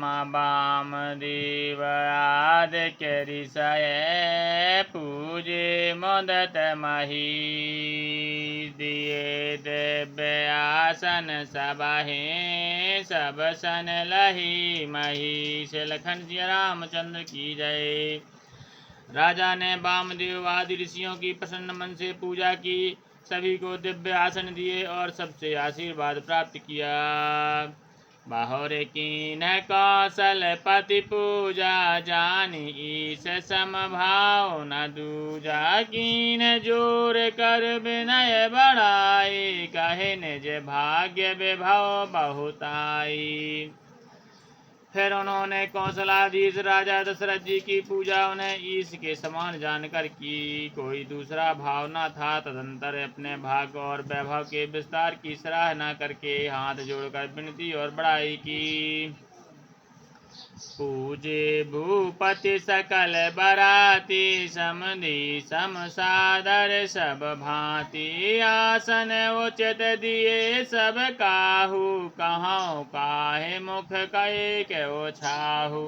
वामदेव आदित्य ऋषय पूजे मोदत मही दिए दिव्य आसन सबहे सब सन लही मही। श्री लखन सिया रामचंद्र की जय। राजा ने वामदेव आदि ऋषियों की प्रसन्न मन से पूजा की, सभी को दिव्य आसन दिए और सबसे आशीर्वाद प्राप्त किया। बाहुर कीन कौशलपति पूजा जानी ईश समभाव न दूजा। कीन जोर कर विनय बढ़ाई कहे निज भाग्य विभव बहुताई। फिर उन्होंने कौशलाधीश राजा दशरथ जी की पूजा उन्हें ईश के समान जानकर की, कोई दूसरा भाव न था। तदंतर अपने भाग्य और वैभव के विस्तार की सराहना करके हाथ जोड़कर विनती और बड़ाई की। पूजे भूपति सकल बराती समधि सम सादर सब भांति। आसन उचित दिए सब काहू कहाँ काहे मुख कहे क्यों छाहू।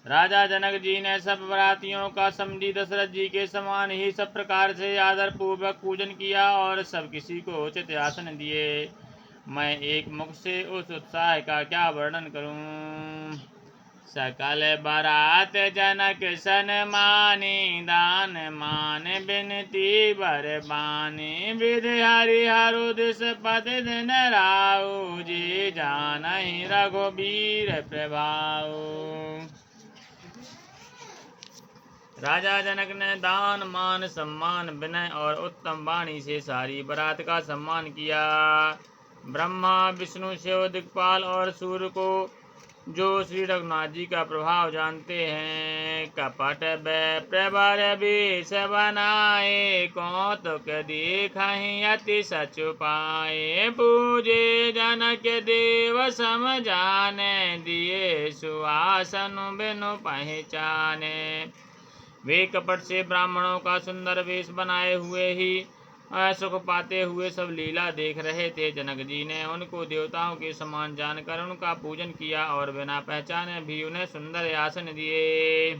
राजा जनक जी ने सब बरातियों का समधी दशरथ जी के समान ही सब प्रकार से आदर पूर्वक पूजन किया और सब किसी को उचित आसन दिए। मैं एक मुख से उस उत्साह का क्या वर्णन करूं। सकल बरात जनक सन मानी दान मान बिनती बरबानी। विधि हरि हरुदिस पति दिन राऊ जी जानहि रघुबीर प्रभाऊ। राजा जनक ने दान मान सम्मान विनय और उत्तम वाणी से सारी बरात का सम्मान किया। ब्रह्मा विष्णु शिव दिक्पाल और सूर्य को जो श्री रघुनाथ जी का प्रभाव जानते हैं, कपट प्रबर वेश बनाए कौतुक देखहि अति सच पाए। पूजे जनक देव सम जाने दिए सुआसन बिनु पहचाने। वे कपट से ब्राह्मणों का सुंदर वेश बनाए हुए ही सुख पाते हुए सब लीला देख रहे थे। जनक जी ने उनको देवताओं के समान जानकर उनका पूजन किया और बिना पहचाने भी उन्हें सुंदर आसन दिए।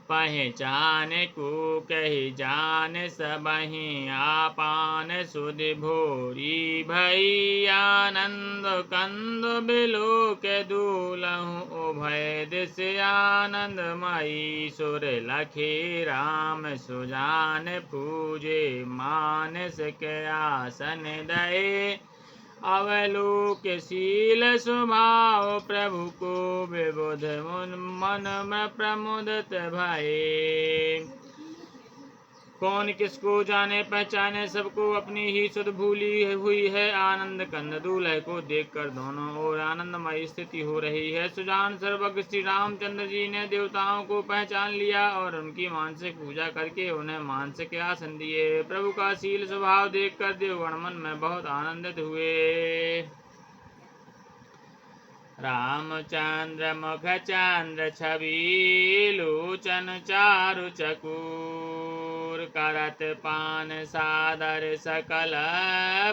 पहचाने को कही जान सबहि आपान सुधि भोरी भई। आनंद कंद बिलो के दूलहु उभय दिश आनंदमयी। सुर लखे राम सुजान पूजे मानस के आसन दये। अवलोकशील स्वभाव प्रभु को विबुध मन में प्रमुदित भये। कौन किसको जाने पहचाने सबको अपनी ही सुध भूली हुई है। आनंद कंद दूल्हे को देखकर दोनों ओर आनंदमय स्थिति हो रही है। सुजान सर्वज्ञ श्री रामचंद्र जी ने देवताओं को पहचान लिया और उनकी मानसिक पूजा करके उन्हें मानसिक आसन दिए। प्रभु का शील स्वभाव देखकर देवगण मन में बहुत आनंदित हुए। रामचंद्र मुख चंद्र छवि लोचन चारु चकोर। करत पान सादर सकल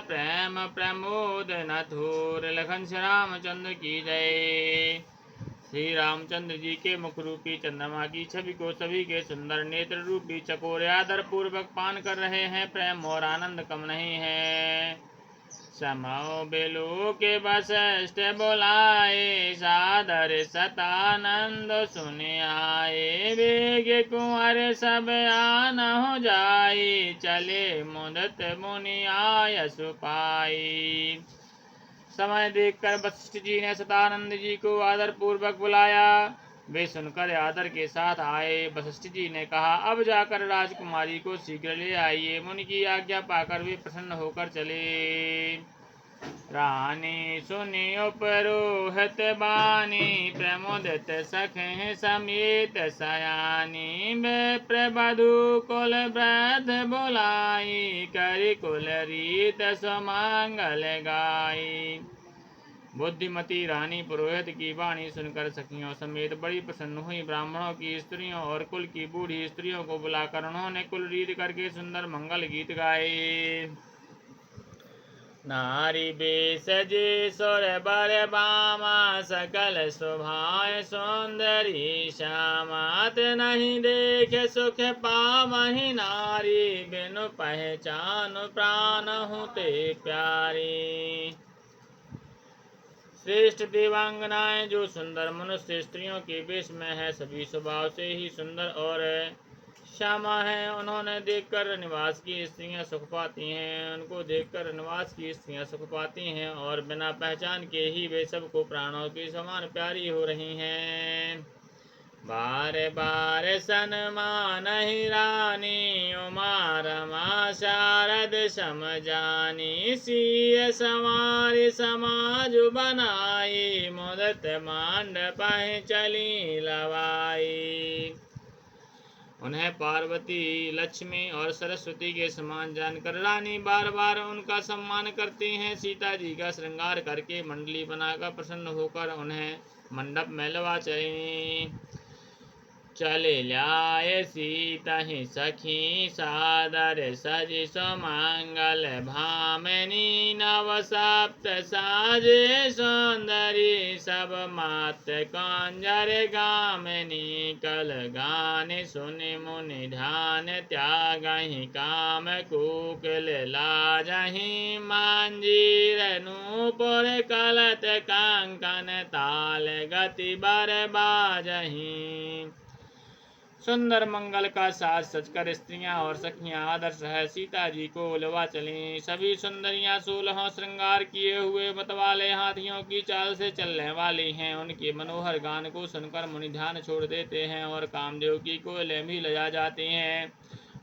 प्रेम प्रमोद न थोर। लखन श्री रामचंद्र की जय। श्री रामचंद्र जी के मुख रूपी चंद्रमा की छवि को सभी के सुंदर नेत्र रूपी चकोर आदर पूर्वक पान कर रहे हैं। प्रेम और आनंद कम नहीं है। समो बिलो के वशिष्ठ बुलाए सादर सतानंद सुन आए। वेग कुंवर सब आन हो जाई चले मुदत मुनि आयसु पाई। समय देखकर वशिष्ठ जी ने सतानंद जी को आदर पूर्वक बुलाया। वे सुनकर आदर के साथ आए। वशिष्ठ जी ने कहा, अब जाकर राजकुमारी को शीघ्र ले आइए। मुनि की आज्ञा पाकर वे प्रसन्न होकर चले। रानी सुनि उपरोहित बानी प्रमुदित सखे समेत सयानी। विप्रवधु कुल वृद्ध बुलाई करि कुल रीत सुमंगल गाई। बुद्धिमती रानी पुरोहित की वाणी सुनकर सखियों समेत बड़ी प्रसन्न हुई। ब्राह्मणों की स्त्रियों और कुल की बूढ़ी स्त्रियों को बुलाकर उन्होंने कुल रीत करके सुंदर मंगल गीत गाए। नारी बेस जे सुर बर बामा सकल शोभाए सुंदरी श्यामात नहीं देखे सुख पावहि नारी बिनु पहचान प्राण होते प्यारी। श्रेष्ठ देवांगनाएं जो सुंदर मनुष्य स्त्रियों के वेश में है सभी स्वभाव से ही सुंदर और श्यामा है। उन्होंने देखकर निवास की स्त्रियां सुख पाती हैं, उनको देखकर निवास की स्त्रियां सुख पाती हैं और बिना पहचान के ही वे सबको प्राणों के समान प्यारी हो रही हैं। बार बार सन्मान ही रानी उमा रमा शारद समझानी सिय सवारी समाज बनाई मुदत मांडप चली लवाई। उन्हें पार्वती लक्ष्मी और सरस्वती के समान जानकर रानी बार बार उनका सम्मान करती हैं। सीता जी का श्रृंगार करके मंडली बनाकर प्रसन्न होकर उन्हें मंडप में लवा चली। चले ल्याए सीता ही सखी सादर सज सुमंगल भामिनी नव सप्त साजे सुंदरी सब मात कंजर गामिनी कल गाने सुनि मुनि ध्यान त्यागहि काम कुकल लाजहि मांजीर नूपुर कलत कंकन ताल गति बर बाजहि। सुंदर मंगल का साज सजकर स्त्रियां और सखियां आदर्श है सीता जी को लवा चली। सभी सुंदरियां 16 श्रृंगार किए हुए मतवाले हाथियों की चाल से चलने वाली हैं। उनके मनोहर गान को सुनकर मुनि ध्यान छोड़ देते हैं और कामदेव की कोयलें भी लजा जाती हैं।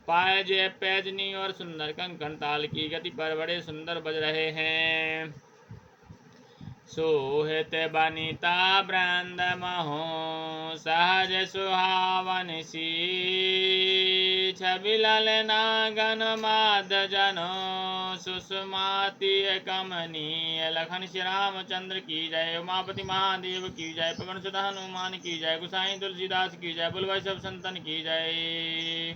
पाए जय पैजनी और सुंदर कंकन ताल की गति पर बड़े सुंदर बज रहे हैं। सोहित बनिता वृंद महो सहज सुहावन सी छवि ललनागन माद जनो सुषमाति कमनीय। लखन श्री रामचंद्र की जय, उमापति महादेव की जय, पवन सुत हनुमान की जय, गोसाई तुलसीदास की जय, बोल भाई सब संतन की जय।